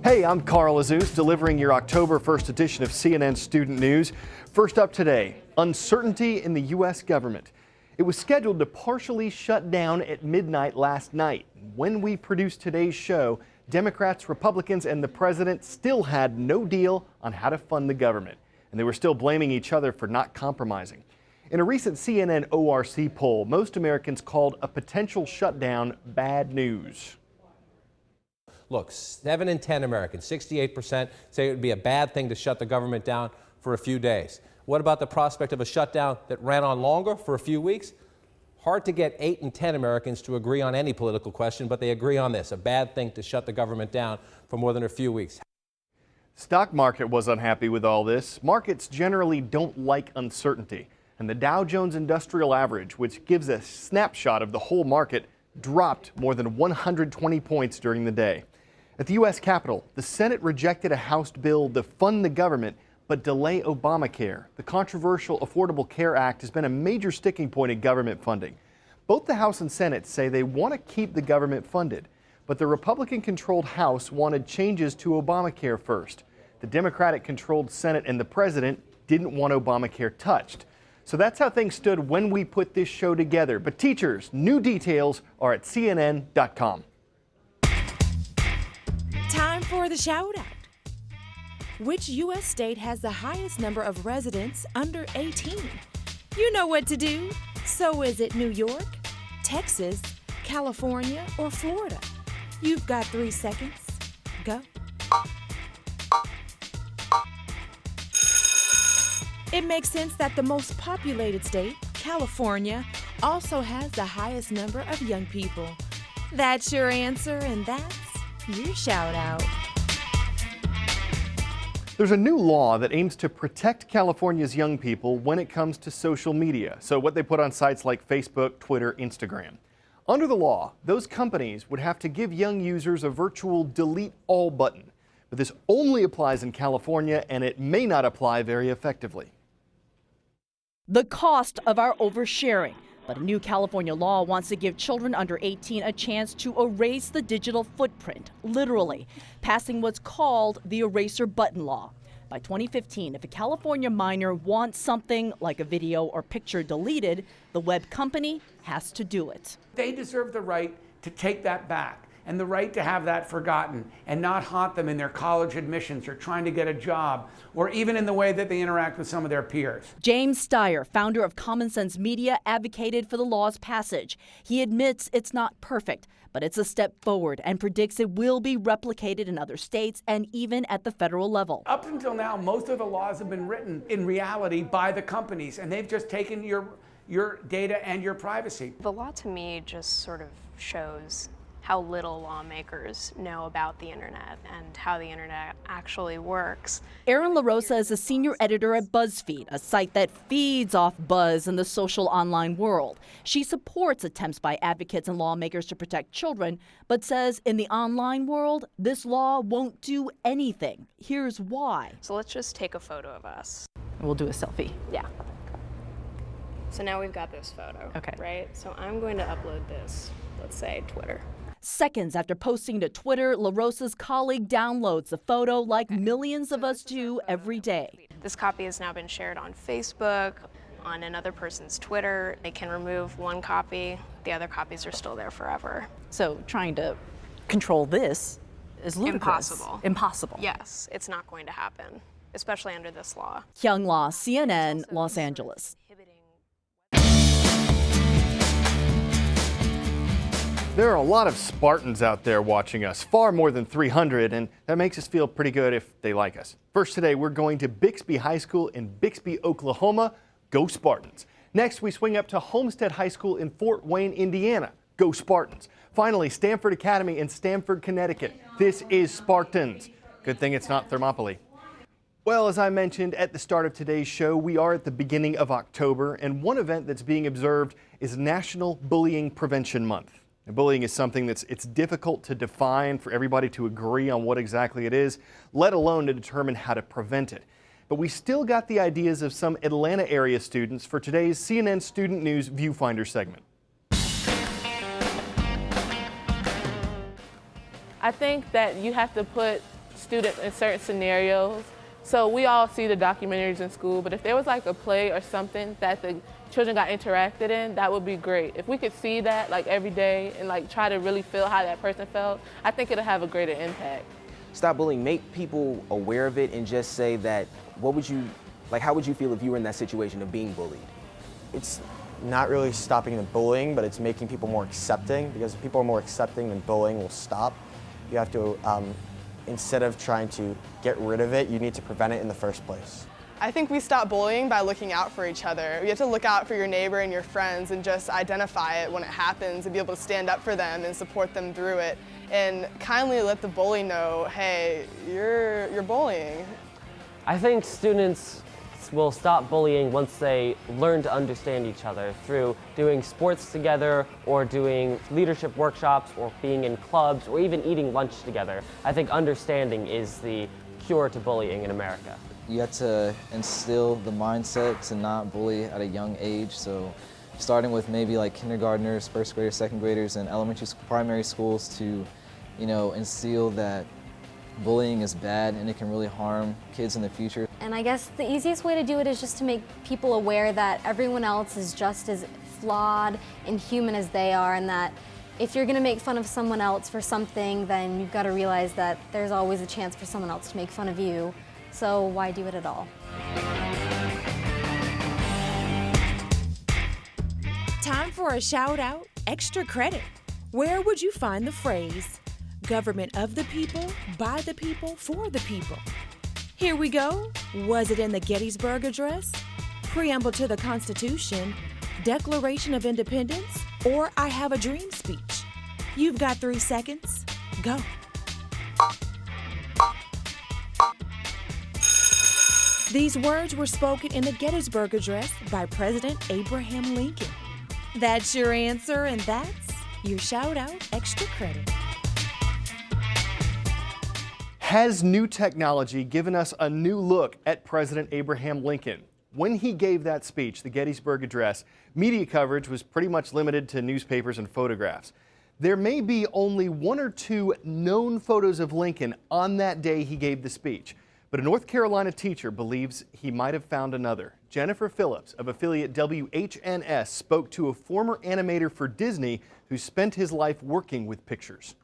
Hey, I'm Carl Azuz, delivering your October 1st edition of CNN Student News. First up today, uncertainty in the U.S. government. It was scheduled to partially shut down at midnight last night. When we produced today's show, Democrats, Republicans, and the president still had no deal on how to fund the government, and they were still blaming each other for not compromising. In a recent CNN ORC poll, most Americans called a potential shutdown bad news. Look, 7 in 10 Americans, 68%, say it would be a bad thing to shut the government down for a few days. What about the prospect of a shutdown that ran on longer for a few weeks? Hard to get 8 in 10 Americans to agree on any political question, but they agree on this, a bad thing to shut the government down for more than a few weeks. Stock market was unhappy with all this. Markets generally don't like uncertainty, and the Dow Jones Industrial Average, which gives a snapshot of the whole market, dropped more than 120 points during the day. At the U.S. Capitol, the Senate rejected a House bill to fund the government but delay Obamacare. The controversial Affordable Care Act has been a major sticking point in government funding. Both the House and Senate say they want to keep the government funded, but the Republican-controlled House wanted changes to Obamacare first. The Democratic-controlled Senate and the president didn't want Obamacare touched. So that's how things stood when we put this show together. But teachers, new details are at CNN.com. Time for the shout out. Which U.S. state has the highest number of residents under 18? You know what to do. So is it New York, Texas, California, or Florida? You've got 3 seconds. Go. It makes sense that the most populated state, California, also has the highest number of young people. That's your answer, and that's your shout out. There's a new law that aims to protect California's young people when it comes to social media. So what they put on sites like Facebook, Twitter, Instagram. Under the law, those companies would have to give young users a virtual delete all button. But this only applies in California, and it may not apply very effectively. The cost of our oversharing. But a new California law wants to give children under 18 a chance to erase the digital footprint, literally, passing what's called the eraser button law. By 2015, if a California minor wants something like a video or picture deleted, the web company has to do it. They deserve the right to take that back and the right to have that forgotten and not haunt them in their college admissions or trying to get a job or even in the way that they interact with some of their peers. James Steyer, founder of Common Sense Media, advocated for the law's passage. He admits it's not perfect, but it's a step forward and predicts it will be replicated in other states and even at the federal level. Up until now, most of the laws have been written in reality by the companies, and they've just taken your data and your privacy. The law to me just sort of shows how little lawmakers know about the internet and how the internet actually works. Erin LaRosa is a senior editor at BuzzFeed, a site that feeds off buzz in the social online world. She supports attempts by advocates and lawmakers to protect children, but says in the online world, this law won't do anything. Here's why. So let's just take a photo of us. We'll do a selfie. Yeah. So now we've got this photo, okay, right? So I'm going to upload this, let's say Twitter. Seconds after posting to Twitter, LaRosa's colleague downloads the photo like millions of us do every day. This copy has now been shared on Facebook, on another person's Twitter. They can remove one copy, the other copies are still there forever. So trying to control this is ludicrous. Impossible. Impossible. Yes, it's not going to happen, especially under this law. Hyung La, CNN, Los Angeles. There are a lot of Spartans out there watching us, far more than 300, and that makes us feel pretty good if they like us. First today, we're going to Bixby High School in Bixby, Oklahoma. Go Spartans. Next, we swing up to Homestead High School in Fort Wayne, Indiana. Go Spartans. Finally, Stanford Academy in Stamford, Connecticut. This is Spartans. Good thing it's not Thermopylae. Well, as I mentioned at the start of today's show, we are at the beginning of October, and one event that's being observed is National Bullying Prevention Month. And bullying is something it's difficult to define, for everybody to agree on what exactly it is, let alone to determine how to prevent it. But we still got the ideas of some Atlanta area students for today's CNN Student News Viewfinder segment. I think that you have to put students in certain scenarios. So we all see the documentaries in school, but if there was like a play or something that the children got interacted in, that would be great. If we could see that like every day and like try to really feel how that person felt, I think it'll have a greater impact. Stop bullying, make people aware of it and just say that, how would you feel if you were in that situation of being bullied? It's not really stopping the bullying, but it's making people more accepting, because if people are more accepting, then bullying will stop. You have to, instead of trying to get rid of it, you need to prevent it in the first place. I think we stop bullying by looking out for each other. You have to look out for your neighbor and your friends and just identify it when it happens and be able to stand up for them and support them through it. And kindly let the bully know, hey, you're bullying. I think students will stop bullying once they learn to understand each other through doing sports together or doing leadership workshops or being in clubs or even eating lunch together. I think understanding is the cure to bullying in America. You have to instill the mindset to not bully at a young age, so starting with maybe like kindergartners, first graders, second graders, and elementary school, primary schools to, instill that bullying is bad and it can really harm kids in the future. And I guess the easiest way to do it is just to make people aware that everyone else is just as flawed and human as they are, and that if you're going to make fun of someone else for something, then you've got to realize that there's always a chance for someone else to make fun of you. So why do it at all? Time for a shout out, extra credit. Where would you find the phrase, government of the people, by the people, for the people? Here we go. Was it in the Gettysburg Address, Preamble to the Constitution, Declaration of Independence, or I Have a Dream speech? You've got 3 seconds. Go. These words were spoken in the Gettysburg Address by President Abraham Lincoln. That's your answer, and that's your shout out extra credit. Has new technology given us a new look at President Abraham Lincoln? When he gave that speech, the Gettysburg Address, media coverage was pretty much limited to newspapers and photographs. There may be only 1 or 2 known photos of Lincoln on that day he gave the speech, but a North Carolina teacher believes he might have found another. Jennifer Phillips of affiliate WHNS spoke to a former animator for Disney who spent his life working with pictures.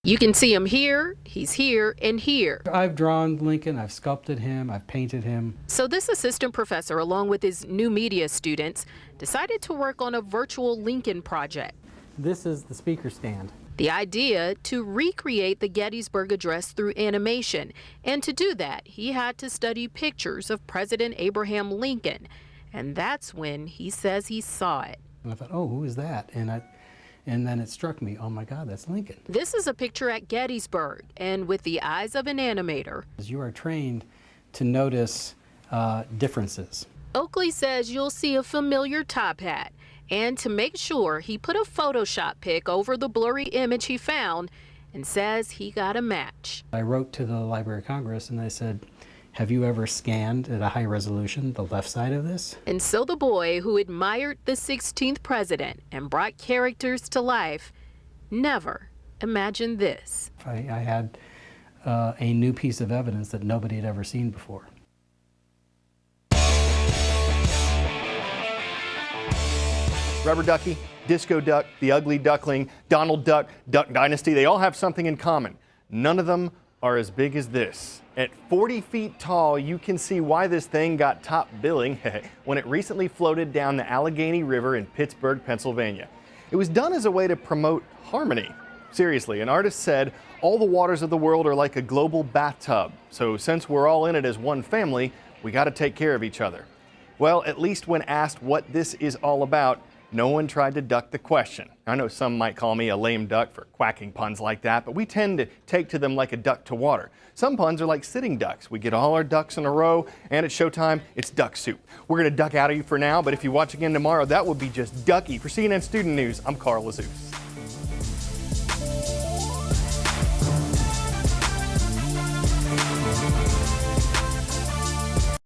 You can see him here, he's here, and here. I've drawn Lincoln, I've sculpted him, I've painted him. So this assistant professor, along with his new media students, decided to work on a virtual Lincoln project. This is the speaker stand. The idea to recreate the Gettysburg Address through animation. And to do that, he had to study pictures of President Abraham Lincoln. And that's when he says he saw it. And I thought, oh, who is that? And then it struck me, oh my God, that's Lincoln. This is a picture at Gettysburg, and with the eyes of an animator. You are trained to notice differences. Oakley says you'll see a familiar top hat. And to make sure, he put a Photoshop pic over the blurry image he found and says he got a match. I wrote to the Library of Congress and I said, have you ever scanned at a high resolution the left side of this? And so the boy who admired the 16th president and brought characters to life never imagined this. I had a new piece of evidence that nobody had ever seen before. Rubber Ducky, Disco Duck, The Ugly Duckling, Donald Duck, Duck Dynasty, they all have something in common. None of them are as big as this. At 40 feet tall, you can see why this thing got top billing when it recently floated down the Allegheny River in Pittsburgh, Pennsylvania. It was done as a way to promote harmony. Seriously, an artist said, all the waters of the world are like a global bathtub. So since we're all in it as one family, we got to take care of each other. Well, at least when asked what this is all about, no one tried to duck the question. I know some might call me a lame duck for quacking puns like that, but we tend to take to them like a duck to water. Some puns are like sitting ducks. We get all our ducks in a row, and at showtime, it's duck soup. We're going to duck out of you for now, but if you watch again tomorrow, that will be just ducky. For CNN Student News, I'm Carl Azuz.